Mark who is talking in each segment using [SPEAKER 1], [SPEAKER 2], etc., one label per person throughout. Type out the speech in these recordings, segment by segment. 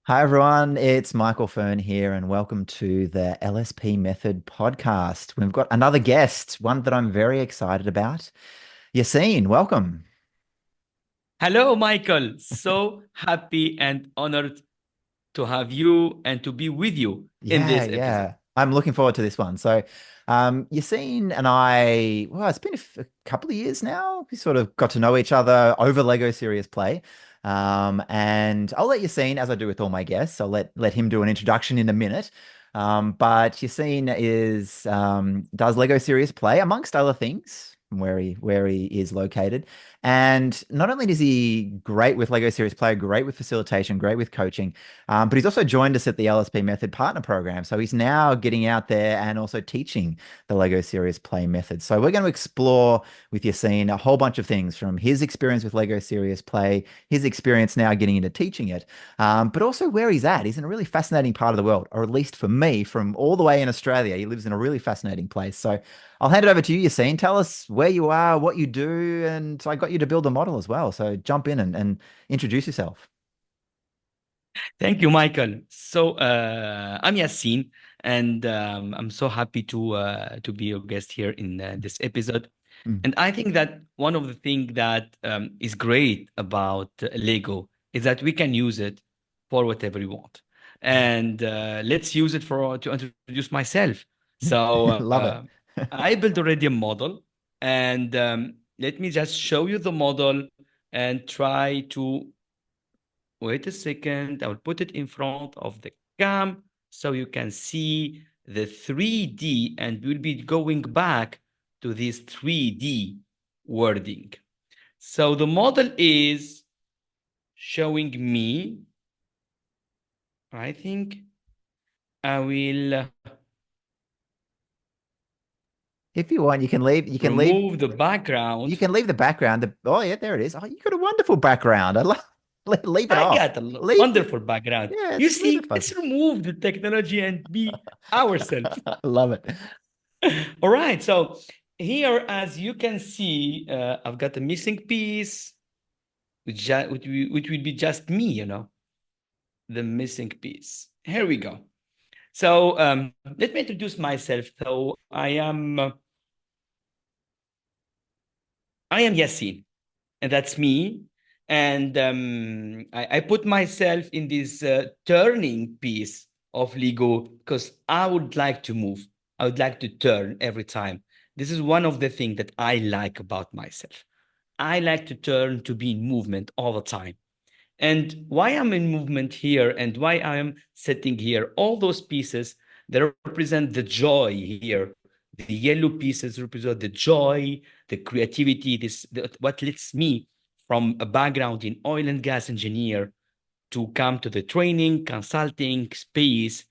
[SPEAKER 1] Hi everyone, it's Michael Fern here, and welcome to the LSP Method Podcast. We've got another guest, one that I'm very excited about. Yassine, welcome.
[SPEAKER 2] Hello, Michael. So happy and honored to have you and to be with you in
[SPEAKER 1] Yeah,
[SPEAKER 2] this episode.
[SPEAKER 1] yeah. I'm looking forward to this one. Yassine and I, well, it's been a couple of years now. We sort of got to know each other over Lego Serious Play. And I'll let Yassine, as I do with all my guests, I'll let him do an introduction in a minute. But Yassine does Lego Serious Play amongst other things from where he is located. And not only is he great with Lego Serious Play, great with facilitation, great with coaching. But he's also joined us at the LSP Method Partner Program. So he's now getting out there and also teaching the Lego Serious Play method. So we're going to explore with Yassine a whole bunch of things from his experience with Lego Serious Play, his experience now getting into teaching it, but also where he's at. He's in a really fascinating part of the world, or at least for me, from all the way in Australia. He lives in a really fascinating place. So I'll hand it over to you, Yassine. Tell us where you are, what you do, and I got you to build a model as well. So jump in and introduce yourself.
[SPEAKER 2] Thank you, Michael. I'm Yassine, and I'm so happy to be your guest here in this episode.
[SPEAKER 1] Mm.
[SPEAKER 2] And I think that one of the things that is great about Lego is that we can use it for whatever we want. And let's use it for to introduce myself. So
[SPEAKER 1] Love it.
[SPEAKER 2] I built already a model, and let me just show you the model and try to wait a second. I will put it in front of the cam so you can see the 3D, and we'll be going back to this 3D wording. So the model is showing me, I think I will
[SPEAKER 1] If you want,
[SPEAKER 2] remove the
[SPEAKER 1] you
[SPEAKER 2] background.
[SPEAKER 1] can leave the background. Oh yeah, there it is. Oh, you got a wonderful background. I love leave it
[SPEAKER 2] I
[SPEAKER 1] off.
[SPEAKER 2] got a
[SPEAKER 1] Leave it.
[SPEAKER 2] wonderful background.
[SPEAKER 1] Yeah,
[SPEAKER 2] You
[SPEAKER 1] it's leave it
[SPEAKER 2] see,
[SPEAKER 1] fuzzy.
[SPEAKER 2] let's remove the technology and be ourselves.
[SPEAKER 1] I love it.
[SPEAKER 2] All right. So here, as you can see, I've got a missing piece, which will be just me, the missing piece. Here we go. So let me introduce myself. So I am Yassine, and that's me. And I put myself in this turning piece of Lego because I would like to move. I would like to turn every time. This is one of the things that I like about myself. I like to turn to be in movement all the time. And why I'm in movement here and why I am sitting here, all those pieces that represent the joy here. The yellow pieces represent the joy, the creativity, what lets me from a background in oil and gas engineer to come to the training, consulting space,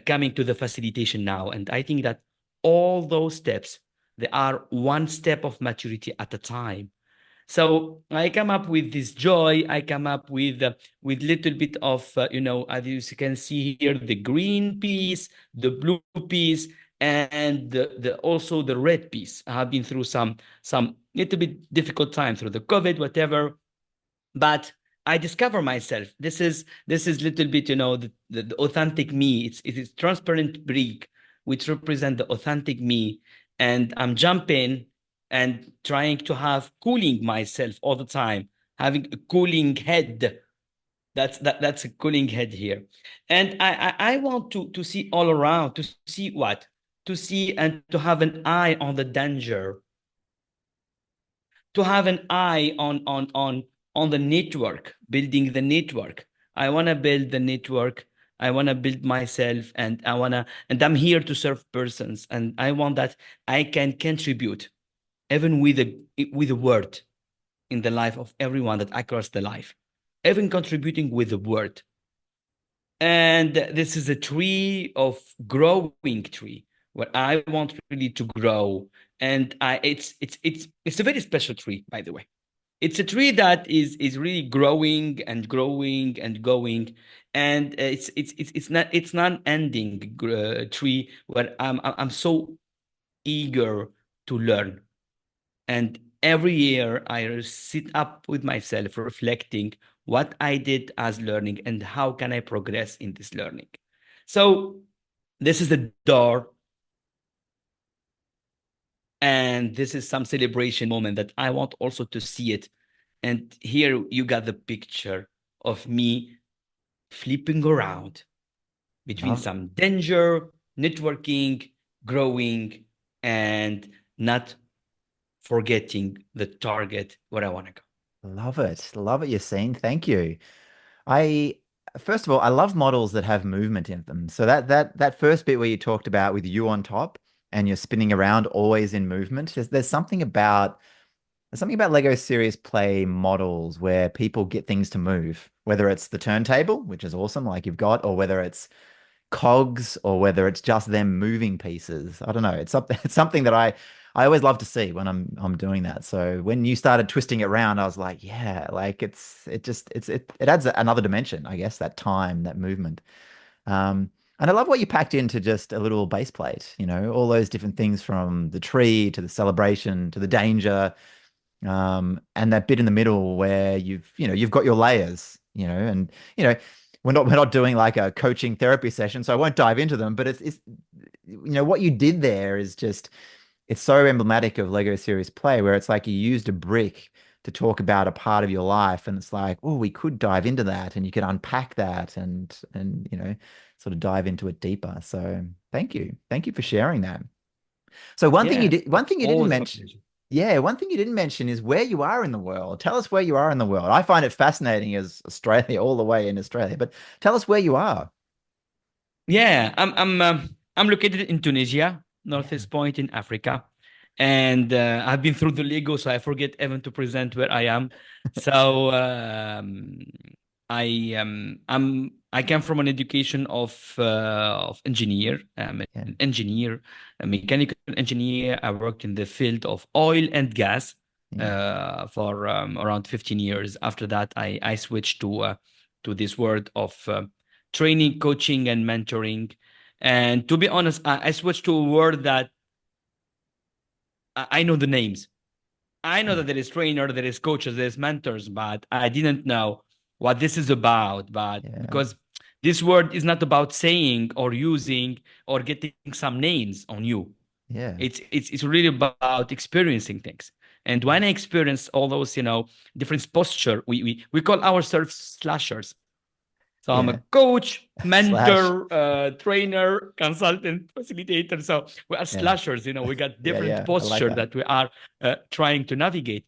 [SPEAKER 2] coming to the facilitation now. And I think that all those steps, they are one step of maturity at a time. So I come up with this joy. I come up with little bit of as you can see here, the green piece, the blue piece, and also the red piece. I have been through some little bit difficult time through the COVID, whatever, but I discover myself. This is little bit, the authentic me. It is transparent brick, which represent the authentic me, and I'm jumping and trying to have cooling myself all the time, having a cooling head. That's a cooling head here, and I want to see all around, to see what, to see and to have an eye on the danger, to have an eye on the network, building the network. I want to build the network. I want to build myself, and I'm here to serve persons, and I want that I can contribute even with a word in the life of everyone that across the life, even contributing with a word. And this is a tree of growing tree where I want really to grow. And it's a very special tree, by the way. It's a tree that is really growing and growing and going, and it's not ending tree where I'm so eager to learn. And every year I sit up with myself reflecting what I did as learning, and how can I progress in this learning. So this is the door, and this is some celebration moment that I want also to see it. And here you got the picture of me flipping around between
[SPEAKER 1] Love,
[SPEAKER 2] some danger, networking, growing, and not forgetting the target where I want to go.
[SPEAKER 1] love it. Love it, Yassine. Thank you. I First of all, I love models that have movement in them. So that first bit where you talked about with you on top and you're spinning around always in movement, there's something about Lego Serious Play models where people get things to move, whether it's the turntable, which is awesome, like you've got, or whether it's cogs, or whether it's just them moving pieces. I don't know. It's something that I always love to see when I'm doing that. So when you started twisting it around, I was like, yeah, like it adds another dimension, I guess, that time, that movement. And I love what you packed into just a little base plate, all those different things from the tree to the celebration to the danger, and that bit in the middle where you've got your layers, and you know, we're not doing like a coaching therapy session, so I won't dive into them, but it's what you did there is just it's so emblematic of Lego Serious Play, where it's like you used a brick to talk about a part of your life, and it's like, oh, we could dive into that, and you could unpack that, and sort of dive into it deeper. So thank you for sharing that. So
[SPEAKER 2] Yeah,
[SPEAKER 1] one thing you didn't
[SPEAKER 2] always my
[SPEAKER 1] mention,
[SPEAKER 2] pleasure.
[SPEAKER 1] yeah, one thing you didn't mention is where you are in the world. Tell us where you are in the world. I find it fascinating as Australia, all the way in Australia, but tell us where you are.
[SPEAKER 2] Yeah, I'm located in Tunisia,
[SPEAKER 1] Yeah,
[SPEAKER 2] northeast point in Africa, and I've been through the Lego, so I forget even to present where I am. So I came from an education of engineer. I'm
[SPEAKER 1] yeah,
[SPEAKER 2] an engineer, a mechanical engineer. I worked in the field of oil and gas
[SPEAKER 1] yeah,
[SPEAKER 2] for around 15 years. After that, I switched to this world of training, coaching, and mentoring. And to be honest, I switched to a word that I know the names. I know
[SPEAKER 1] yeah,
[SPEAKER 2] that there is trainer, there is coaches, there is mentors, but I didn't know what this is about. But
[SPEAKER 1] yeah,
[SPEAKER 2] because this word is not about saying or using or getting some names on you.
[SPEAKER 1] yeah,
[SPEAKER 2] It's really about experiencing things. And when I experience all those, different posture, we call ourselves slashers. So I'm a
[SPEAKER 1] yeah.
[SPEAKER 2] coach,
[SPEAKER 1] Slash.
[SPEAKER 2] mentor, trainer, consultant, facilitator. So we are
[SPEAKER 1] Yeah,
[SPEAKER 2] slashers. We got
[SPEAKER 1] yeah,
[SPEAKER 2] different
[SPEAKER 1] yeah. I like
[SPEAKER 2] posture
[SPEAKER 1] that.
[SPEAKER 2] that we are trying to navigate.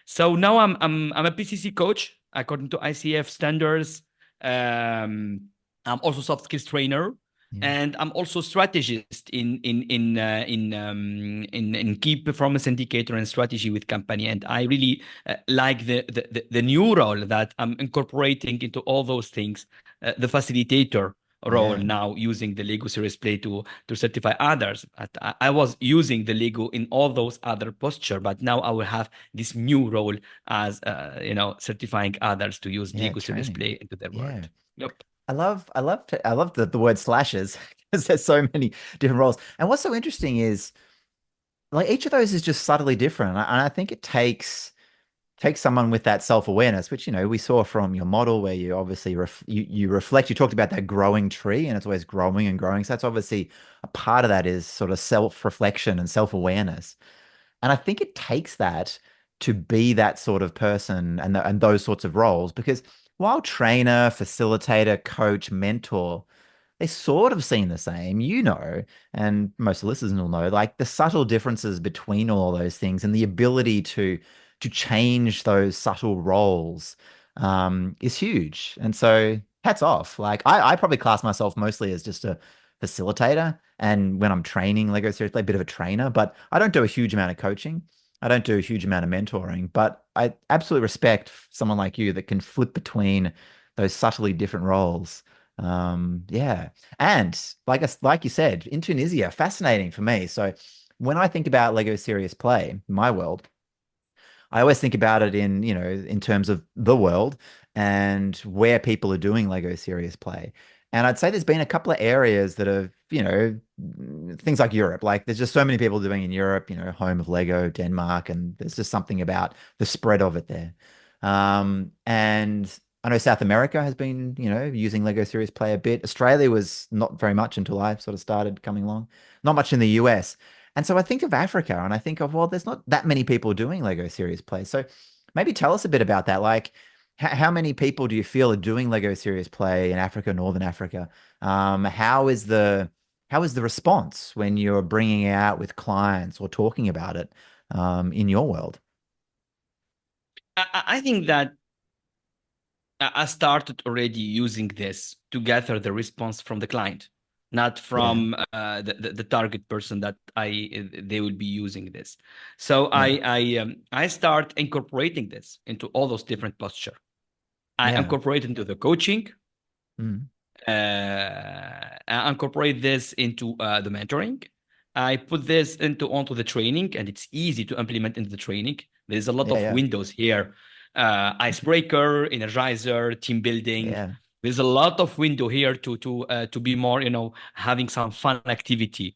[SPEAKER 2] So now I'm a PCC coach according to ICF standards. Um, I'm also soft skills trainer,
[SPEAKER 1] Yeah,
[SPEAKER 2] and I'm also strategist in key performance indicator and strategy with company. And I really like the new role that I'm incorporating into all those things, the facilitator role
[SPEAKER 1] yeah,
[SPEAKER 2] now, using the Lego Series Play to certify others. I was using the Lego in all those other posture, but now I will have this new role as certifying others to use
[SPEAKER 1] yeah.
[SPEAKER 2] Lego Series
[SPEAKER 1] Training.
[SPEAKER 2] Play into their
[SPEAKER 1] Yeah.
[SPEAKER 2] world. Yep.
[SPEAKER 1] I love the word slashes because there's so many different roles. And what's so interesting is like each of those is just subtly different. And I think it takes someone with that self-awareness, which we saw from your model where you obviously you reflect. You talked about that growing tree, and it's always growing and growing. So that's obviously a part of that is sort of self-reflection and self-awareness. And I think it takes that to be that sort of person and those sorts of roles because while trainer, facilitator, coach, mentor, they sort of seem the same, and most listeners will know, like the subtle differences between all those things and the ability to change those subtle roles is huge. And so hats off. Like I probably class myself mostly as just a facilitator. And when I'm training Lego Serious Play, a bit of a trainer, but I don't do a huge amount of coaching. I don't do a huge amount of mentoring, but I absolutely respect someone like you that can flip between those subtly different roles. Yeah. And like you said, in Tunisia, fascinating for me. So when I think about Lego Serious Play, my world, I always think about it in terms of the world and where people are doing Lego Serious Play. And I'd say there's been a couple of areas that have, things like Europe. Like there's just so many people doing in Europe, home of Lego, Denmark, and there's just something about the spread of it there. And I know South America has been, using Lego Serious Play a bit. Australia was not very much until I sort of started coming along. Not much in the US. And so I think of Africa and I think of, well, there's not that many people doing Lego Serious Play. So maybe tell us a bit about that. Like, how many people do you feel are doing Lego Serious Play in Africa, Northern Africa? How is the response when you're bringing it out with clients or talking about it in your world?
[SPEAKER 2] I think that I started already using this to gather the response from the client, not
[SPEAKER 1] Yeah,
[SPEAKER 2] from the target person that they will be using this. So
[SPEAKER 1] yeah,
[SPEAKER 2] I start incorporating this into all those different posture. I
[SPEAKER 1] yeah.
[SPEAKER 2] incorporate into the coaching.
[SPEAKER 1] Mm,
[SPEAKER 2] I incorporate this into the mentoring. I put this into onto the training, and it's easy to implement into the training. There's a lot
[SPEAKER 1] yeah,
[SPEAKER 2] of
[SPEAKER 1] yeah,
[SPEAKER 2] windows here: icebreaker, energizer, team building.
[SPEAKER 1] yeah.
[SPEAKER 2] There's a lot of window here to be more, having some fun activity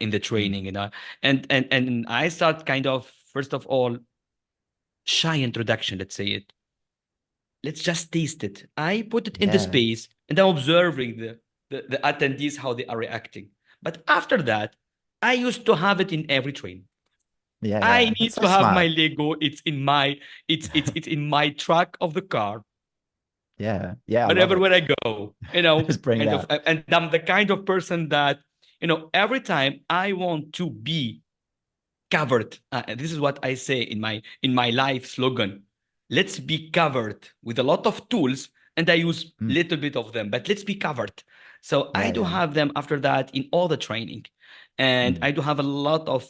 [SPEAKER 2] in the
[SPEAKER 1] Mm,
[SPEAKER 2] training, and I start kind of first of all shy introduction, let's say it. Let's just taste it. I put it in the
[SPEAKER 1] yeah,
[SPEAKER 2] space and I'm observing the attendees, how they are reacting. But after that, I used to have it in every train.
[SPEAKER 1] yeah,
[SPEAKER 2] I
[SPEAKER 1] yeah.
[SPEAKER 2] need
[SPEAKER 1] That's so
[SPEAKER 2] to have my
[SPEAKER 1] smart.
[SPEAKER 2] Lego. It's in my truck of the car
[SPEAKER 1] Yeah, yeah. I love
[SPEAKER 2] wherever
[SPEAKER 1] it.
[SPEAKER 2] where I go.
[SPEAKER 1] Just bring it
[SPEAKER 2] Kind of,
[SPEAKER 1] out.
[SPEAKER 2] and I'm the kind of person that every time I want to be covered. This is what I say in my life slogan. Let's be covered with a lot of tools, and I use
[SPEAKER 1] Mm,
[SPEAKER 2] little bit of them, but let's be covered. So I
[SPEAKER 1] yeah,
[SPEAKER 2] do
[SPEAKER 1] yeah.
[SPEAKER 2] have them after that in all the training, and
[SPEAKER 1] Mm,
[SPEAKER 2] I do have a lot of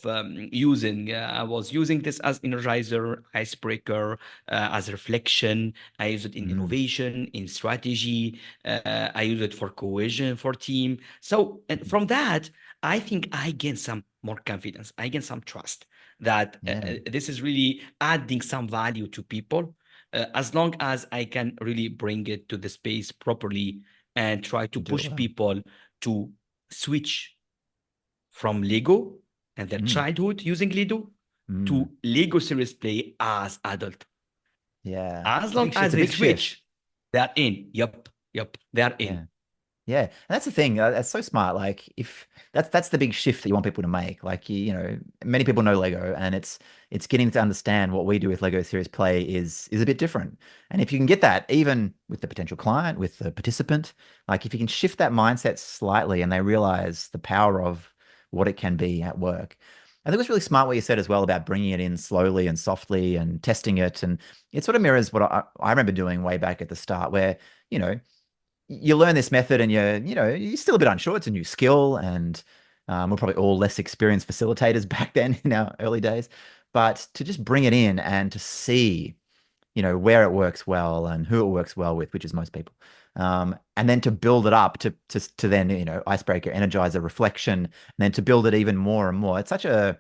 [SPEAKER 2] using. I was using this as energizer, icebreaker, as reflection. I use it in
[SPEAKER 1] mm,
[SPEAKER 2] innovation, in strategy. I use it for cohesion for team. So and
[SPEAKER 1] mm.
[SPEAKER 2] from that, I think I gain some more confidence. I gain some trust that
[SPEAKER 1] Yeah,
[SPEAKER 2] this is really adding some value to people. As long as I can really bring it to the space properly and try to
[SPEAKER 1] you do it
[SPEAKER 2] push
[SPEAKER 1] well.
[SPEAKER 2] people to switch from Lego and their
[SPEAKER 1] Mm,
[SPEAKER 2] childhood using Lego
[SPEAKER 1] mm.
[SPEAKER 2] to Lego serious play as adult.
[SPEAKER 1] Yeah.
[SPEAKER 2] As
[SPEAKER 1] It's a
[SPEAKER 2] long
[SPEAKER 1] big,
[SPEAKER 2] as
[SPEAKER 1] it's a
[SPEAKER 2] they
[SPEAKER 1] big shift.
[SPEAKER 2] switch, they're in. Yep, they're in.
[SPEAKER 1] Yeah. Yeah, and that's the thing. That's so smart. Like, if that's the big shift that you want people to make. Like, many people know Lego, and it's getting to understand what we do with Lego Serious Play is a bit different. And if you can get that, even with the potential client, with the participant, like if you can shift that mindset slightly, and they realize the power of what it can be at work. I think it was really smart what you said as well about bringing it in slowly and softly and testing it, and it sort of mirrors what I remember doing way back at the start, where you know you learn this method and you're still a bit unsure. It's a new skill, and we're probably all less experienced facilitators back then in our early days. But to just bring it in and to see, where it works well and who it works well with, which is most people, and then to build it up to then icebreaker, energizer, reflection, and then to build it even more and more. It's such a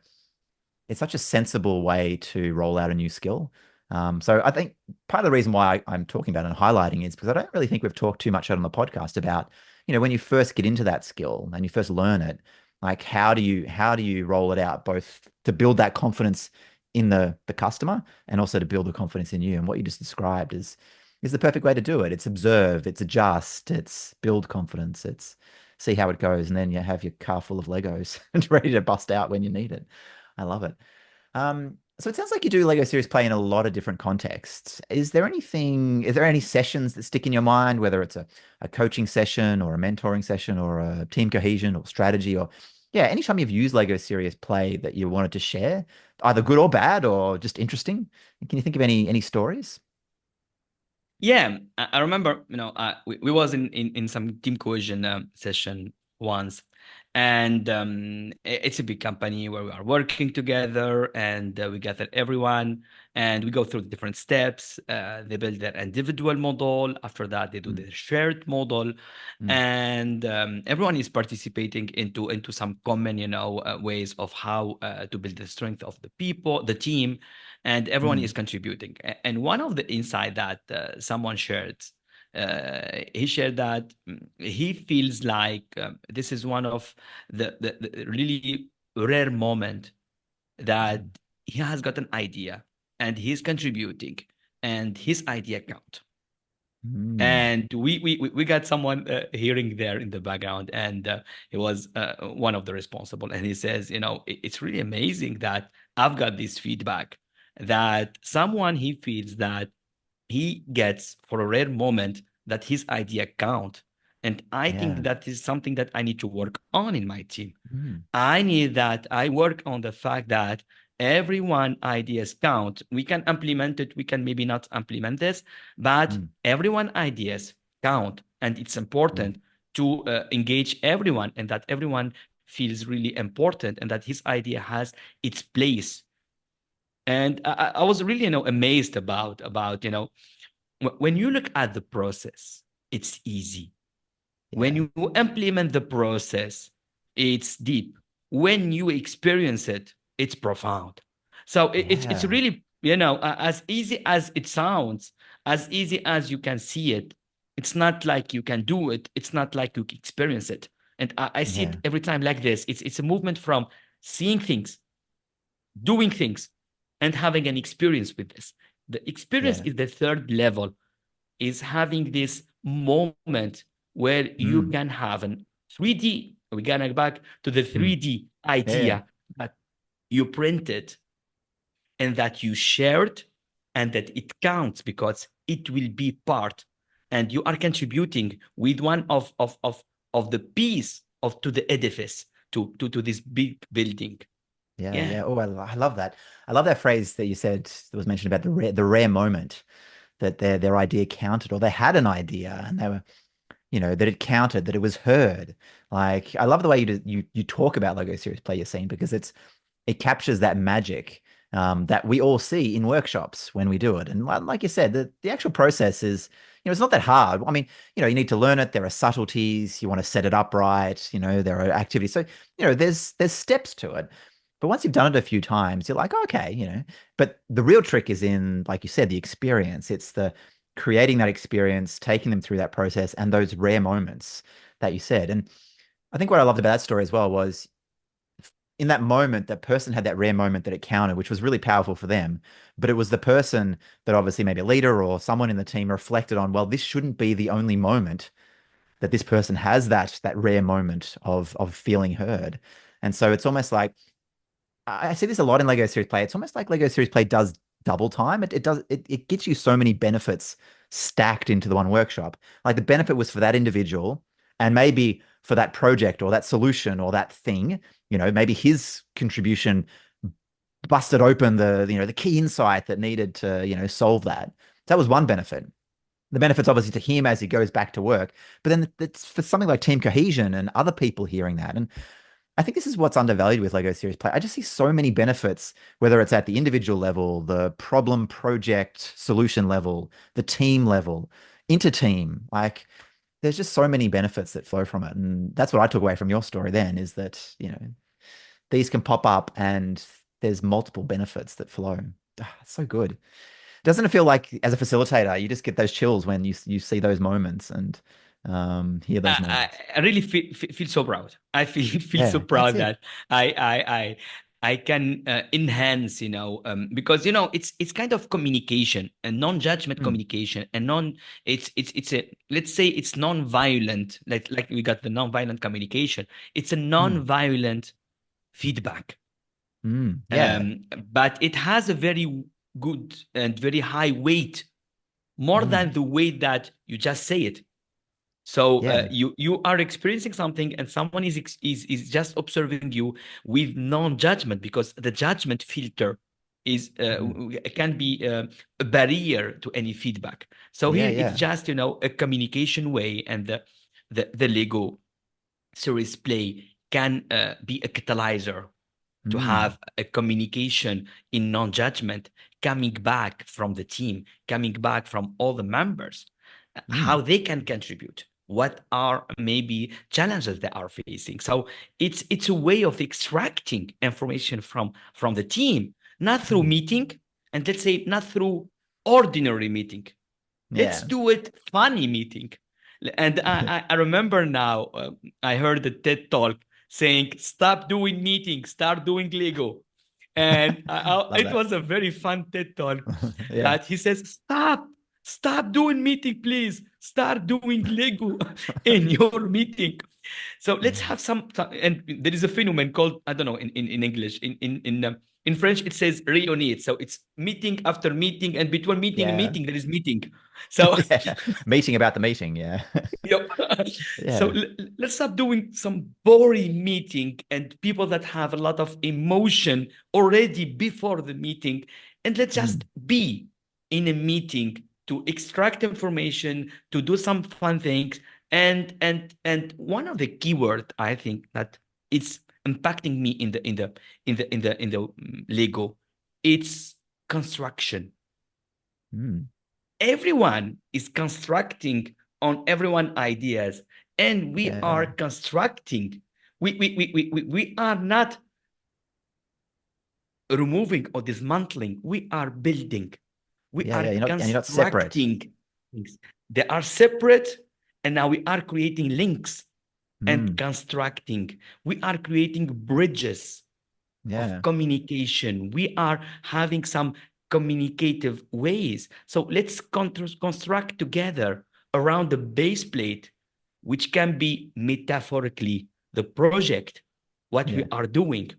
[SPEAKER 1] sensible way to roll out a new skill. So I think part of the reason why I'm talking about it and highlighting is because I don't really think we've talked too much on the podcast about, when you first get into that skill and you first learn it, like how do you roll it out both to build that confidence in the customer and also to build the confidence in you. And what you just described is the perfect way to do it. It's observe, it's adjust, it's build confidence, it's see how it goes, and then you have your car full of Legos and ready to bust out when you need it. I love it. So it sounds like you do Lego Series Play in a lot of different contexts. Is there any sessions that stick in your mind, whether it's a coaching session or a mentoring session or a team cohesion or strategy or yeah, anytime you've used Lego Serious Play that you wanted to share, either good or bad or just interesting? Can you think of any stories?
[SPEAKER 2] Yeah, I remember, we was in some team cohesion session once, and it's a big company where we are working together, and we gather everyone, and we go through the different steps. They build their individual model. After that, they do
[SPEAKER 1] Mm,
[SPEAKER 2] their shared model,
[SPEAKER 1] mm,
[SPEAKER 2] and everyone is participating into some common, ways of how to build the strength of the people, the team, and everyone is
[SPEAKER 1] mm,
[SPEAKER 2] contributing. And one of the insight that someone shared, he shared that he feels like this is one of the really rare moment that
[SPEAKER 1] mm,
[SPEAKER 2] he has got an idea and he's contributing and his idea count.
[SPEAKER 1] Mm.
[SPEAKER 2] And we got someone hearing there in the background, and he was one of the responsible, and he says, it's really amazing that I've got this feedback that someone he feels that he gets for a rare moment that his idea count. And I think
[SPEAKER 1] Yeah.
[SPEAKER 2] that is something that I need to work on in my team.
[SPEAKER 1] Mm.
[SPEAKER 2] I need that. I work on the fact that everyone ideas count. We can implement it. We can maybe not implement this, but
[SPEAKER 1] Mm.
[SPEAKER 2] everyone ideas count. And it's
[SPEAKER 1] Yeah.
[SPEAKER 2] important to engage everyone, and that everyone feels really important, and that his idea has its place. And I was really, amazed about when you look at the process, it's easy. When
[SPEAKER 1] Yeah.
[SPEAKER 2] you implement the process, it's deep. When you experience it, it's profound. So it's
[SPEAKER 1] Yeah.
[SPEAKER 2] really, as easy as it sounds, as easy as you can see it. It's not like you can do it. It's not like you experience it. And I see it
[SPEAKER 1] Yeah.
[SPEAKER 2] every time like this. It's a movement from seeing things, doing things, and having an experience with this. The experience
[SPEAKER 1] Yeah.
[SPEAKER 2] is the third level, is having this moment where you
[SPEAKER 1] Mm.
[SPEAKER 2] can have an 3D. We're gonna go back to the
[SPEAKER 1] Mm.
[SPEAKER 2] 3D
[SPEAKER 1] Yeah. Yeah.
[SPEAKER 2] idea that you printed and that you shared, and that it counts because it will be part, and you are contributing with one of the piece of to the edifice, to this big building.
[SPEAKER 1] Yeah,
[SPEAKER 2] Yeah.
[SPEAKER 1] yeah. Oh, I love that. I love that phrase that you said that was mentioned about the rare moment that their idea counted, or they had an idea and they were, that it counted, that it was heard. Like I love the way you talk about Lego Serious Play Scene, because it captures that magic that we all see in workshops when we do it. And like you said, the actual process is, it's not that hard. I mean, you need to learn it. There are subtleties. You want to set it up right. There are activities. So, there's steps to it. But once you've done it a few times, you're like, okay, But the real trick is in, like you said, the experience. It's the creating that experience, taking them through that process, and those rare moments that you said. And I think what I loved about that story as well was in that moment, that person had that rare moment that it counted, which was really powerful for them. But it was the person that obviously maybe a leader or someone in the team reflected on, well, this shouldn't be the only moment that this person has that rare moment of feeling heard. And so it's almost like I see this a lot in Lego Series Play. It's almost like Lego Series Play does double time. It gets you so many benefits stacked into the one workshop. Like the benefit was for that individual and maybe for that project or that solution or that thing, maybe his contribution busted open the key insight that needed to, solve that. That was one benefit. The benefits obviously to him as he goes back to work, but then it's for something like team cohesion and other people hearing that. And I think this is what's undervalued with Lego Series Play. I just see so many benefits, whether it's at the individual level, the problem, project, solution level, the team level, inter-team. Like, there's just so many benefits that flow from it. And that's what I took away from your story then, is that, these can pop up and there's multiple benefits that flow. It's so good. Doesn't it feel like as a facilitator, you just get those chills when you see those moments and hear those moments?
[SPEAKER 2] I really feel so proud. I feel feel so
[SPEAKER 1] Yeah, that's
[SPEAKER 2] proud
[SPEAKER 1] it.
[SPEAKER 2] that I can enhance, because it's kind of communication and non-judgment
[SPEAKER 1] Mm,
[SPEAKER 2] communication, and it's a, let's say it's non-violent, like we got the non-violent communication. It's a
[SPEAKER 1] mm,
[SPEAKER 2] non-violent feedback,
[SPEAKER 1] yeah.
[SPEAKER 2] but it has a very good and very high weight, more
[SPEAKER 1] Mm,
[SPEAKER 2] than the weight that you just say it. So
[SPEAKER 1] yeah.
[SPEAKER 2] you are experiencing something, and someone is just observing you with non-judgment, because the judgment filter is
[SPEAKER 1] Mm,
[SPEAKER 2] can be a barrier to any feedback. So
[SPEAKER 1] yeah,
[SPEAKER 2] here it's
[SPEAKER 1] yeah.
[SPEAKER 2] just a communication way, and the Lego series play can be a catalyzer to
[SPEAKER 1] Mm,
[SPEAKER 2] have a communication in non-judgment, coming back from the team, coming back from all the members, how
[SPEAKER 1] mm,
[SPEAKER 2] they can contribute, what are maybe challenges they are facing. So it's a way of extracting information from the team, not through
[SPEAKER 1] mm.
[SPEAKER 2] meeting, and let's say not through ordinary meeting. Let's
[SPEAKER 1] Yeah.
[SPEAKER 2] do it funny meeting. And I remember now, I heard the TED talk saying, stop doing meetings, start doing Lego. And
[SPEAKER 1] Love
[SPEAKER 2] it
[SPEAKER 1] that.
[SPEAKER 2] was a very fun TED talk
[SPEAKER 1] Yeah.
[SPEAKER 2] that he says, stop. Stop doing meeting, please. Start doing Lego in your meeting. So let's have and there is a phenomenon called, I don't know, in English, in French, it says réunir. So it's meeting after meeting, and between meeting and
[SPEAKER 1] Yeah.
[SPEAKER 2] meeting, there is meeting. So
[SPEAKER 1] Yeah. Meeting about the meeting. Yeah.
[SPEAKER 2] yep. So
[SPEAKER 1] Yeah.
[SPEAKER 2] let's stop doing some boring meeting and people that have a lot of emotion already before the meeting, and let's
[SPEAKER 1] Mm.
[SPEAKER 2] just be in a meeting to extract information, to do some fun things, and one of the keyword I think that it's impacting me in the Lego, it's construction.
[SPEAKER 1] Mm.
[SPEAKER 2] Everyone is constructing on everyone ideas, and we are
[SPEAKER 1] Yeah.
[SPEAKER 2] constructing. We are not removing or dismantling, we are building, we
[SPEAKER 1] Yeah.
[SPEAKER 2] are
[SPEAKER 1] Yeah. You're not separate.
[SPEAKER 2] constructing things. They are separate, and now we are creating links and
[SPEAKER 1] Mm.
[SPEAKER 2] constructing. We are creating bridges of
[SPEAKER 1] Yeah.
[SPEAKER 2] communication. We are having some communicative ways. So let's construct together around the base plate, which can be metaphorically the project, what we
[SPEAKER 1] Yeah.
[SPEAKER 2] are doing.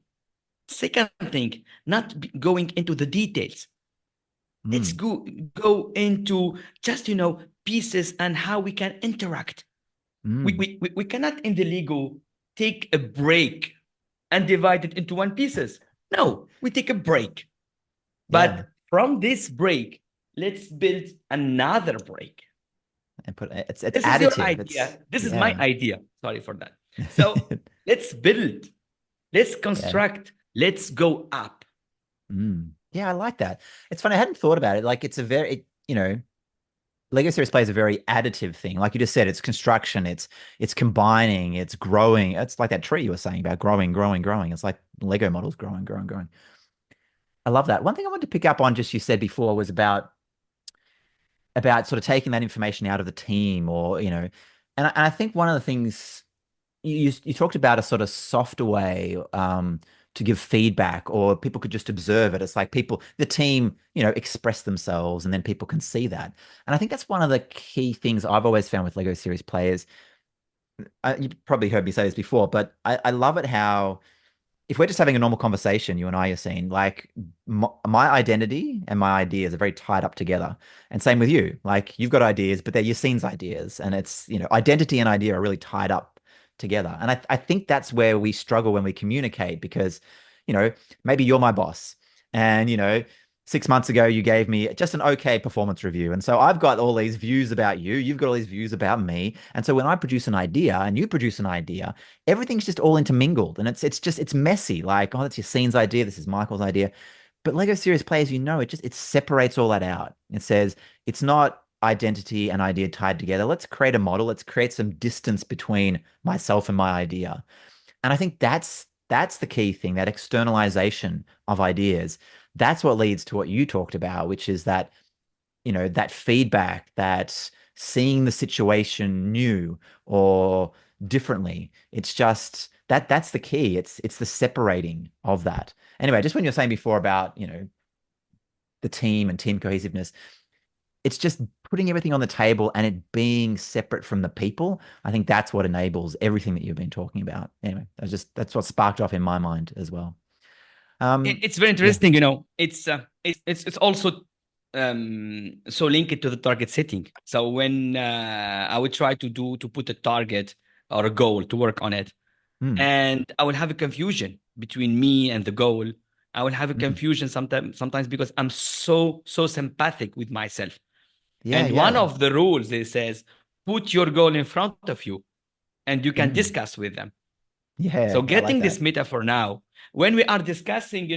[SPEAKER 2] Second thing, not going into the details. Let's
[SPEAKER 1] Mm.
[SPEAKER 2] go into just pieces and how we can interact.
[SPEAKER 1] Mm.
[SPEAKER 2] We cannot in the Lego take a break and divide it into one pieces. No, we take a break.
[SPEAKER 1] Yeah.
[SPEAKER 2] But from this break, let's build another break.
[SPEAKER 1] And put it's
[SPEAKER 2] This is your
[SPEAKER 1] additive. It's
[SPEAKER 2] idea. This is my
[SPEAKER 1] yeah.
[SPEAKER 2] idea. Sorry for that. So let's build, let's
[SPEAKER 1] Yeah.
[SPEAKER 2] construct, let's go up.
[SPEAKER 1] Mm. Yeah, I like that. It's funny. I hadn't thought about it. Like it's a Lego series play is a very additive thing. Like you just said, it's construction, it's combining, it's growing. It's like that tree you were saying about growing, growing, growing. It's like Lego models growing, growing, growing. I love that. One thing I wanted to pick up on, just you said before, was about sort of taking that information out of the team, or and I think one of the things you talked about a sort of softer way to give feedback, or people could just observe it. It's like the team, express themselves, and then people can see that. And I think that's one of the key things I've always found with Lego series players. You probably heard me say this before, but I love it how if we're just having a normal conversation, you and I are saying, like, my identity and my ideas are very tied up together. And same with you. Like, you've got ideas, but they're Yassine's ideas. And it's, identity and idea are really tied up together. And I think that's where we struggle when we communicate because, you know, maybe you're my boss and, 6 months ago, you gave me just an okay performance review. And so I've got all these views about you. You've got all these views about me. And so when I produce an idea and you produce an idea, everything's just all intermingled and it's messy. Like, oh, that's Yassine's idea, this is Michael's idea. But Lego Serious Players, it separates all that out. It says it's not identity and idea tied together. Let's create a model. Let's create some distance between myself and my idea. And I think that's the key thing, that externalization of ideas. That's what leads to what you talked about, which is that that feedback, that seeing the situation new or differently. It's just that's the key. It's the separating of that. Anyway, just when you're saying before about, the team and team cohesiveness, it's just putting everything on the table and it being separate from the people. I think that's what enables everything that you've been talking about. Anyway, that's what sparked off in my mind as well.
[SPEAKER 2] It's very
[SPEAKER 1] Yeah.
[SPEAKER 2] interesting. It's also so linked to the target setting. So when I would try to put a target or a goal to work on it,
[SPEAKER 1] Mm,
[SPEAKER 2] and I will have a confusion between me and the goal. I will have a
[SPEAKER 1] mm.
[SPEAKER 2] confusion sometimes because I'm so sympathetic with myself.
[SPEAKER 1] Yeah,
[SPEAKER 2] And one
[SPEAKER 1] yeah.
[SPEAKER 2] of the rules it says, put your goal in front of you and you can
[SPEAKER 1] Mm.
[SPEAKER 2] discuss with them.
[SPEAKER 1] Yeah,
[SPEAKER 2] So
[SPEAKER 1] yeah, I like
[SPEAKER 2] getting this
[SPEAKER 1] that.
[SPEAKER 2] metaphor now, when we are discussing,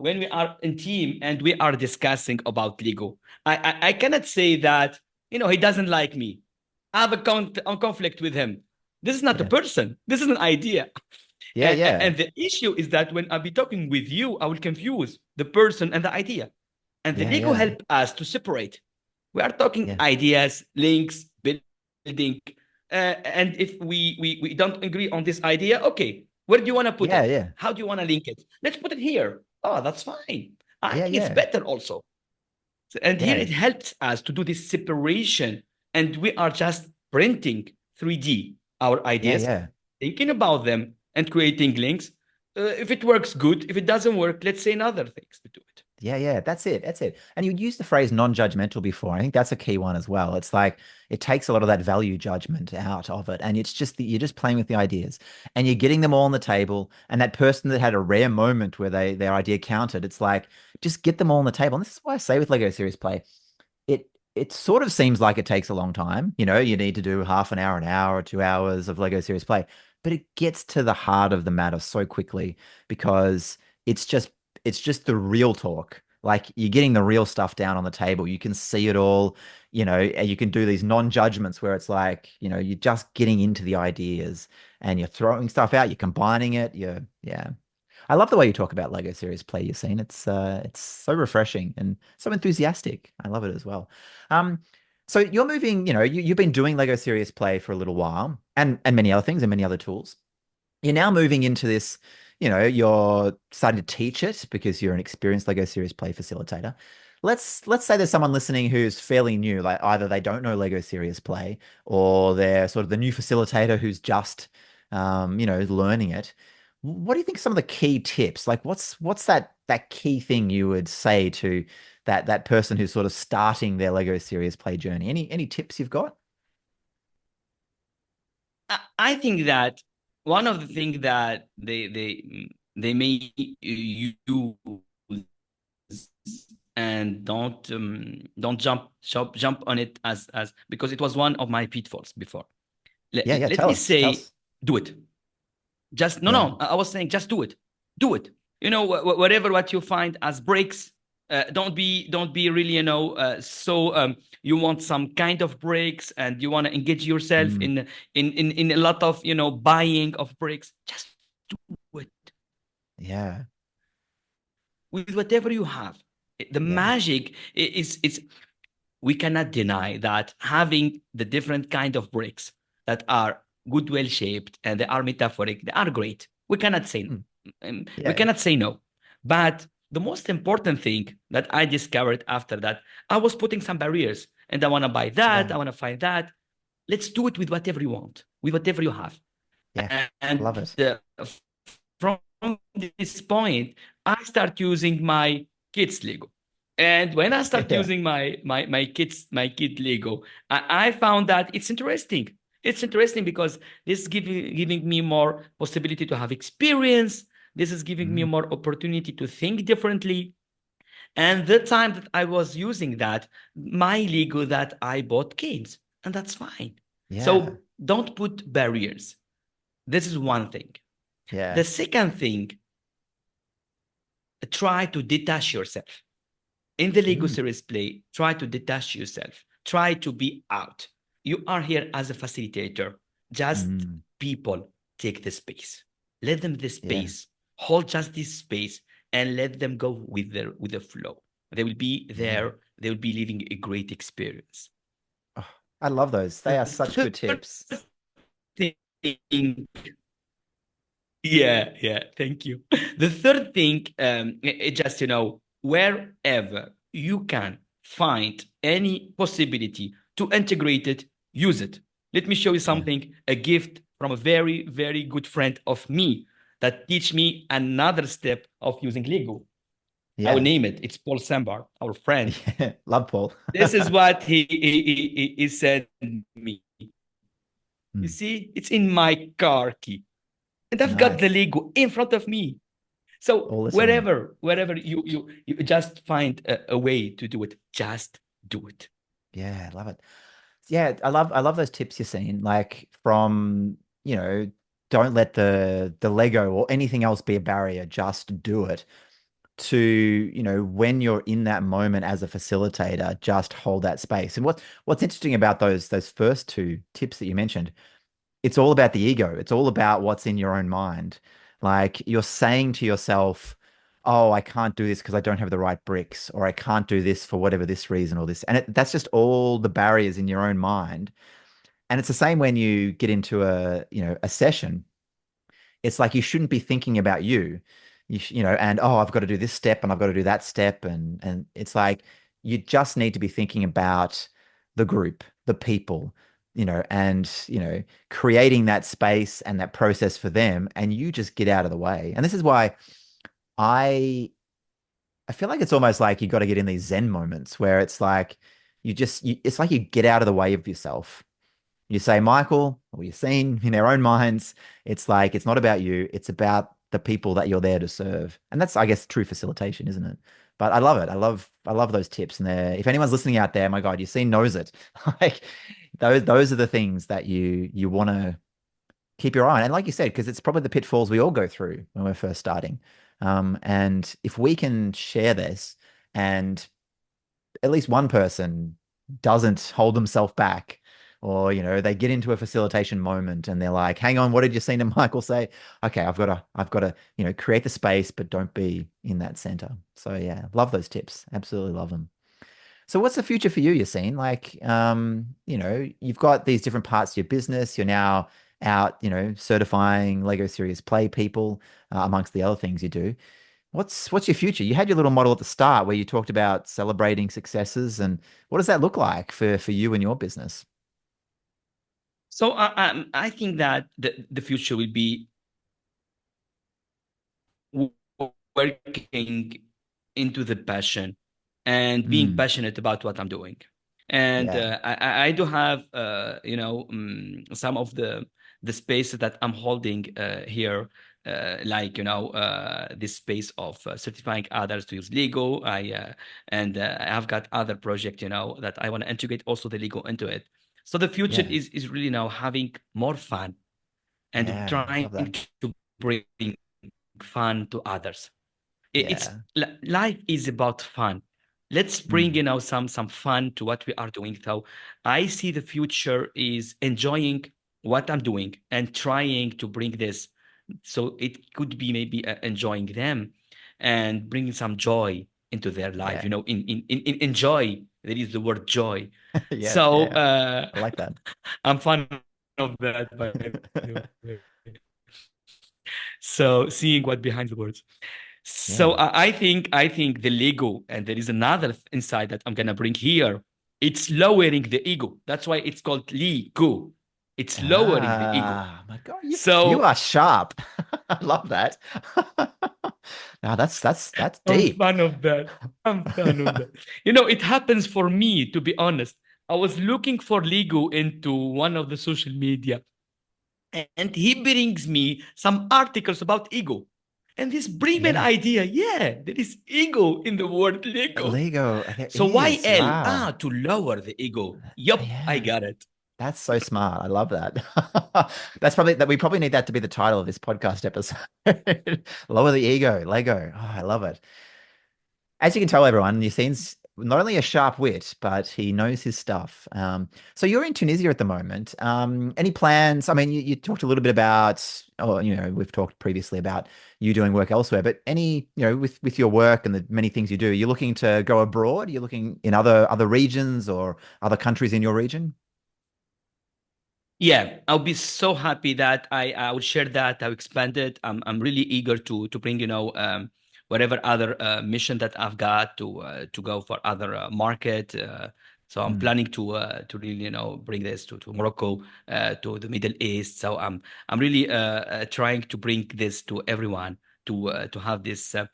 [SPEAKER 2] when we are in team and we are discussing about Lego, I cannot say that, he doesn't like me. I have a conflict with him. This is not a
[SPEAKER 1] Yeah.
[SPEAKER 2] person. This is an idea.
[SPEAKER 1] Yeah,
[SPEAKER 2] And
[SPEAKER 1] yeah.
[SPEAKER 2] the issue is that when I'll be talking with you, I will confuse the person and the idea. And the
[SPEAKER 1] Yeah,
[SPEAKER 2] Lego
[SPEAKER 1] yeah.
[SPEAKER 2] help us to separate. We are talking
[SPEAKER 1] Yeah.
[SPEAKER 2] ideas, links, building. And if we don't agree on this idea, okay, where do you want to put
[SPEAKER 1] Yeah,
[SPEAKER 2] it?
[SPEAKER 1] yeah.
[SPEAKER 2] How do you want to link it? Let's put it here. Oh, that's fine. I
[SPEAKER 1] Yeah,
[SPEAKER 2] think it's
[SPEAKER 1] yeah.
[SPEAKER 2] better also. And here
[SPEAKER 1] Yeah.
[SPEAKER 2] it helps us to do this separation, and we are just printing 3D our
[SPEAKER 1] Yeah.
[SPEAKER 2] ideas,
[SPEAKER 1] Yeah.
[SPEAKER 2] thinking about them, and creating links. If it works, good. If it doesn't work, let's say another things to do it.
[SPEAKER 1] Yeah, yeah, that's it. That's it. And you used the phrase non-judgmental before. I think that's a key one as well. It's like it takes a lot of that value judgment out of it. And it's just you're just playing with the ideas and you're getting them all on the table. And that person that had a rare moment where their idea counted, it's like just get them all on the table. And this is why I say with Lego Series Play, it sort of seems like it takes a long time. You know, you need to do half an hour or 2 hours of Lego Series Play, but it gets to the heart of the matter so quickly because it's just it's just the real talk. Like you're getting the real stuff down on the table. You can see it all, and you can do these non-judgments where it's like, you're just getting into the ideas and you're throwing stuff out, you're combining it. Yeah. I love the way you talk about Lego Series Play, Yassine. It's so refreshing and so enthusiastic. I love it as well. Um, so you're moving, you've been doing Lego Serious Play for a little while and many other things and many other tools. You're now moving into this, you're starting to teach it because you're an experienced Lego Serious Play facilitator. Let's say there's someone listening who's fairly new, like either they don't know Lego Serious Play or they're sort of the new facilitator who's just learning it. What do you think are some of the key tips? Like what's that key thing you would say to that person who's sort of starting their Lego Serious Play journey? Any tips you've got?
[SPEAKER 2] I think that one of the things that they may use and don't jump on it as because it was one of my pitfalls before.
[SPEAKER 1] Yeah, yeah,
[SPEAKER 2] Let
[SPEAKER 1] tell
[SPEAKER 2] me
[SPEAKER 1] us. Tell
[SPEAKER 2] say,
[SPEAKER 1] us.
[SPEAKER 2] do it. Just no,
[SPEAKER 1] Yeah.
[SPEAKER 2] no. I was saying, just do it. Do it. Whatever what you find as breaks, don't be really so you want some kind of breaks and you want to engage yourself
[SPEAKER 1] Mm,
[SPEAKER 2] in a lot of buying of breaks. Just do it
[SPEAKER 1] yeah.
[SPEAKER 2] with whatever you have. The
[SPEAKER 1] Yeah.
[SPEAKER 2] magic is we cannot deny that having the different kind of bricks that are good, well shaped, and they are metaphoric, they are great. We cannot say
[SPEAKER 1] Mm,
[SPEAKER 2] we
[SPEAKER 1] yeah.
[SPEAKER 2] cannot say no. But the most important thing that I discovered after that, I was putting some barriers, and I want to buy that,
[SPEAKER 1] Yeah.
[SPEAKER 2] I want to find that. Let's do it with whatever you want, with whatever you have.
[SPEAKER 1] Yeah. Love
[SPEAKER 2] And
[SPEAKER 1] it.
[SPEAKER 2] from this point, I start using my kids Lego. And when I start
[SPEAKER 1] Yeah.
[SPEAKER 2] using my kid Lego, I found that it's interesting. It's interesting because this is giving me more possibility to have experience. This is giving me
[SPEAKER 1] Mm,
[SPEAKER 2] more opportunity to think differently. And the time that I was using that, my Lego that I bought games, and that's fine.
[SPEAKER 1] yeah.
[SPEAKER 2] So don't put barriers. This is one thing.
[SPEAKER 1] Yeah.
[SPEAKER 2] The second thing, try to detach yourself. In the Lego
[SPEAKER 1] Mm,
[SPEAKER 2] series play, try to detach yourself. Try to be out. You are here as a facilitator. Just
[SPEAKER 1] mm,
[SPEAKER 2] people take the space. Let them the
[SPEAKER 1] yeah.
[SPEAKER 2] space. Hold just this space and let them go with the flow. They will be
[SPEAKER 1] Yeah.
[SPEAKER 2] there. They will be living a great experience.
[SPEAKER 1] Oh, I love those. They
[SPEAKER 2] The
[SPEAKER 1] are such good
[SPEAKER 2] third
[SPEAKER 1] tips.
[SPEAKER 2] thing, yeah, thank you. The third thing, it just wherever you can find any possibility to integrate it, use it. Let me show you
[SPEAKER 1] Yeah.
[SPEAKER 2] something, a gift from a very, very good friend of me that teach me another step of using Lego. I will
[SPEAKER 1] Yeah.
[SPEAKER 2] name it. It's Paul Sambar, our friend.
[SPEAKER 1] Yeah. Love Paul.
[SPEAKER 2] This is what he said to me. You
[SPEAKER 1] Mm,
[SPEAKER 2] see, it's in my car key. And I've got the
[SPEAKER 1] nice.
[SPEAKER 2] Lego in front of me. So
[SPEAKER 1] All the time.
[SPEAKER 2] wherever you just find a way to do it, just do it.
[SPEAKER 1] Yeah, love it. Yeah, I love those tips you're seeing. Like from, don't let the Lego or anything else be a barrier. Just do it. To, when you're in that moment as a facilitator, just hold that space. And what's interesting about those first two tips that you mentioned, it's all about the ego. It's all about what's in your own mind. Like you're saying to yourself, "Oh, I can't do this because I don't have the right bricks, or I can't do this for whatever this reason or this." And that's just all the barriers in your own mind. And it's the same when you get into a session. It's like you shouldn't be thinking about you. And oh, I've got to do this step and I've got to do that step and it's like you just need to be thinking about the group, the people, and, creating that space and that process for them, and you just get out of the way. And this is why I I feel like it's almost like you got to get in these Zen moments where it's like it's like you get out of the way of yourself. You say, Michael, or Yassine, in their own minds, it's like it's not about you, it's about the people that you're there to serve. And that's, I guess, true facilitation, isn't it? But I love it. I love those tips. And if anyone's listening out there, my God, Yassine knows it. Like those are the things that you want to keep your eye on. And like you said, because it's probably the pitfalls we all go through when we're first starting. And if we can share this and at least one person doesn't hold themselves back, or they get into a facilitation moment and they're like, hang on, what did Yassine and Michael say? Okay, I've got to create the space, but don't be in that center. So yeah, love those tips. Absolutely love them. So what's the future for you, Yassine? Like, you've got these different parts to your business. You're now out, certifying Lego Serious Play people, amongst the other things you do. What's your future? You had your little model at the start where you talked about celebrating successes, and what does that look like for you and your business?
[SPEAKER 2] So I think that the future will be working into the passion and being
[SPEAKER 1] Mm,
[SPEAKER 2] passionate about what I'm doing. And
[SPEAKER 1] yeah,
[SPEAKER 2] I do have, some of the space that I'm holding here, like this space of certifying others to use Lego. I have got other project, that I want to integrate also the Lego into it. So the future
[SPEAKER 1] yeah,
[SPEAKER 2] is really now having more fun and
[SPEAKER 1] yeah.
[SPEAKER 2] trying
[SPEAKER 1] Love that.
[SPEAKER 2] to bring fun to others. It's
[SPEAKER 1] Yeah,
[SPEAKER 2] life is about fun. Let's bring
[SPEAKER 1] mm,
[SPEAKER 2] some fun to what we are doing. So I see the future is enjoying what I'm doing and trying to bring this. So it could be maybe enjoying them and bringing some joy into their life.
[SPEAKER 1] yeah,
[SPEAKER 2] In enjoy, there is the word joy.
[SPEAKER 1] yeah,
[SPEAKER 2] So
[SPEAKER 1] yeah. I like that.
[SPEAKER 2] I'm fond of that, by the way. So seeing what behind the words. So
[SPEAKER 1] Yeah.
[SPEAKER 2] I think the Lego, and there is another insight that I'm gonna bring here. It's lowering the ego. That's why it's called Lego. It's lowering the ego.
[SPEAKER 1] My God, you
[SPEAKER 2] So
[SPEAKER 1] are sharp. I love that. Now that's
[SPEAKER 2] I'm
[SPEAKER 1] deep.
[SPEAKER 2] fan of that. I'm fan of that. It happens for me, to be honest. I was looking for Lego into one of the social media, and he brings me some articles about ego. And this bring me an
[SPEAKER 1] Yeah.
[SPEAKER 2] idea. Yeah, there is ego in the word Lego.
[SPEAKER 1] Lego, there
[SPEAKER 2] So why
[SPEAKER 1] is.
[SPEAKER 2] L?
[SPEAKER 1] Wow.
[SPEAKER 2] To lower the ego. Yup, I
[SPEAKER 1] Yeah.
[SPEAKER 2] got it.
[SPEAKER 1] That's so smart. I love that. We probably need that to be the title of this podcast episode. Lower the ego, Lego. Oh, I love it. As you can tell, everyone, Yassine's not only a sharp wit, but he knows his stuff. So you're in Tunisia at the moment. Any plans? I mean, you talked a little bit about, oh, we've talked previously about you doing work elsewhere, but with your work and the many things you do, you're looking to go abroad? You're looking in other regions or other countries in your region?
[SPEAKER 2] Yeah, I'll be so happy that I would share that. I'll expand it. I'm really eager to bring whatever other mission that I've got to go for other market. So I'm
[SPEAKER 1] Mm,
[SPEAKER 2] planning to really bring this to Morocco, to the Middle East. So I'm really trying to bring this to everyone to have this to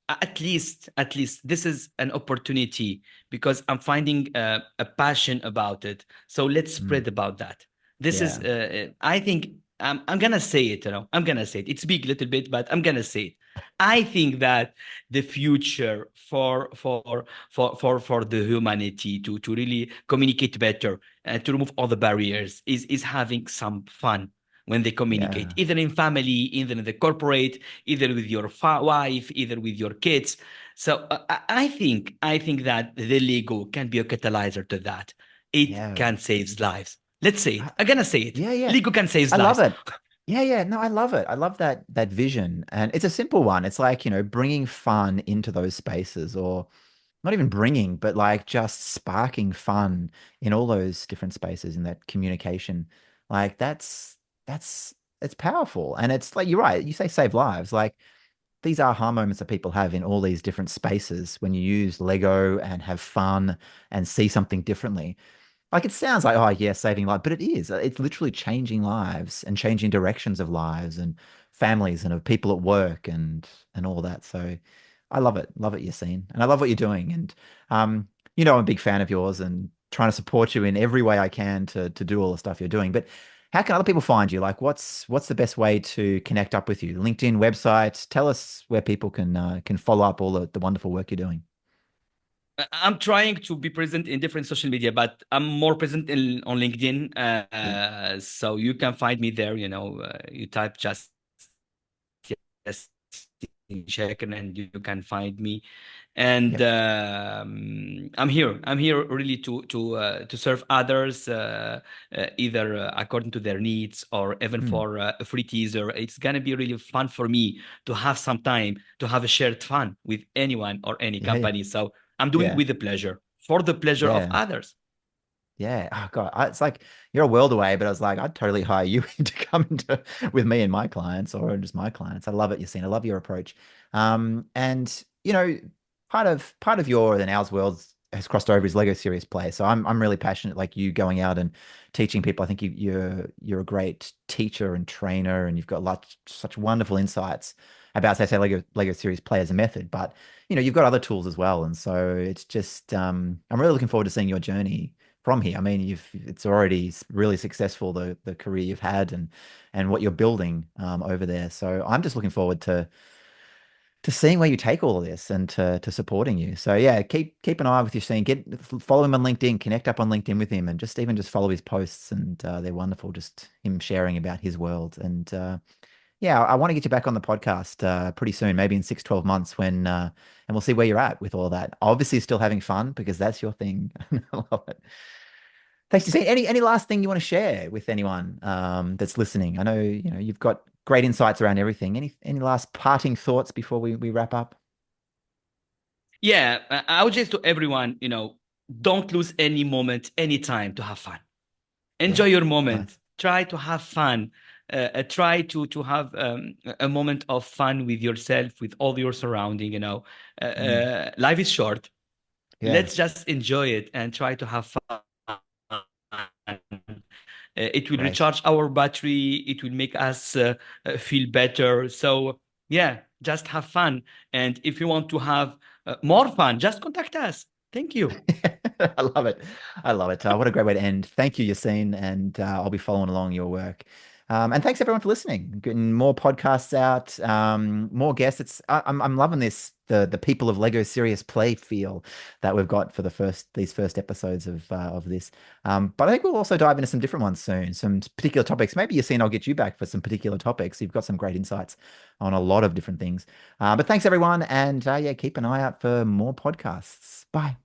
[SPEAKER 2] at least this is an opportunity because I'm finding a passion about it. So let's
[SPEAKER 1] mm,
[SPEAKER 2] spread about that. This is,
[SPEAKER 1] yeah,
[SPEAKER 2] I think, I'm gonna say it. I'm gonna say it. It's big, little bit, but I'm gonna say it. I think that the future for the humanity to really communicate better and to remove all the barriers is having some fun when they communicate,
[SPEAKER 1] yeah,
[SPEAKER 2] either in family, either in the corporate, either with your wife, either with your kids. So I think that the Lego can be a catalyzer to that. It
[SPEAKER 1] yeah.
[SPEAKER 2] can save lives. Let's say it.
[SPEAKER 1] I,
[SPEAKER 2] I'm gonna say it.
[SPEAKER 1] yeah, yeah.
[SPEAKER 2] Lego can save
[SPEAKER 1] I love
[SPEAKER 2] lives.
[SPEAKER 1] it. Yeah, yeah. No, I love it. I love that vision. And it's a simple one. It's like, bringing fun into those spaces, or not even bringing, but like just sparking fun in all those different spaces in that communication. Like that's it's powerful. And it's like you're right. You say save lives. Like these aha moments that people have in all these different spaces when you use Lego and have fun and see something differently. Like it sounds like, oh yeah, saving lives, but it is. It's literally changing lives and changing directions of lives and families and of people at work and all that. So I love it, Yassine, and I love what you're doing. And I'm a big fan of yours and trying to support you in every way I can to do all the stuff you're doing. But how can other people find you? Like, what's the best way to connect up with you? LinkedIn, website. Tell us where people can follow up all the wonderful work you're doing.
[SPEAKER 2] I'm trying to be present in different social media, but I'm more present on LinkedIn.
[SPEAKER 1] Yep.
[SPEAKER 2] So you can find me there. You type just Yassine Chaker and you can find me. And
[SPEAKER 1] Yep.
[SPEAKER 2] I'm here. I'm here really to serve others, either according to their needs or even
[SPEAKER 1] Mm.
[SPEAKER 2] for a free teaser. It's gonna be really fun for me to have some time to have a shared fun with anyone or any
[SPEAKER 1] Yeah. Yeah.
[SPEAKER 2] company. So I'm doing it
[SPEAKER 1] Yeah.
[SPEAKER 2] with the pleasure for the pleasure of
[SPEAKER 1] Yeah.
[SPEAKER 2] others.
[SPEAKER 1] Yeah. Oh God, it's like you're a world away, but I was like, I'd totally hire you to come into with me and my clients, or just my clients. I love it, Yassine. I love your approach. And part of your and ours worlds has crossed over is Lego Serious Play. So I'm really passionate, like you going out and teaching people. I think you're a great teacher and trainer, and you've got such wonderful insights about, say, Lego Serious Play as a method. But you've got other tools as well, and so it's just I'm really looking forward to seeing your journey from here. I mean, it's already really successful, the career you've had and what you're building over there. So I'm just looking forward to seeing where you take all of this and to supporting you. So yeah, keep an eye with your scene. Follow him on LinkedIn, connect up on LinkedIn with him, and just follow his posts. And they're wonderful. Just him sharing about his world. And yeah, I want to get you back on the podcast pretty soon, maybe in 6, 12 months and we'll see where you're at with all that. Obviously, still having fun because that's your thing. I love it. Thanks, Justine. Any last thing you want to share with anyone that's listening? I know you've got great insights around everything. Any last parting thoughts before we wrap up?
[SPEAKER 2] Yeah, I would say to everyone, don't lose any moment, any time to have fun. Enjoy
[SPEAKER 1] Yeah,
[SPEAKER 2] your moment.
[SPEAKER 1] nice.
[SPEAKER 2] Try to have fun. Try to have a moment of fun with yourself, with all your surrounding.
[SPEAKER 1] Mm,
[SPEAKER 2] Life is short.
[SPEAKER 1] yeah.
[SPEAKER 2] Let's just enjoy it and try to have fun. It will
[SPEAKER 1] Great.
[SPEAKER 2] recharge our battery. It will make us feel better. So yeah, just have fun. And if you want to have more fun, just contact us. Thank you.
[SPEAKER 1] I love it. I love it. What a great way to end. Thank you, Yassine, and I'll be following along your work. And thanks everyone for listening. Getting more podcasts out, more guests. I'm loving this the people of Lego Serious Play feel that we've got for these first episodes of this. But I think we'll also dive into some different ones soon, some particular topics. Maybe Yassine, I'll get you back for some particular topics. You've got some great insights on a lot of different things. But thanks everyone, and yeah, keep an eye out for more podcasts. Bye.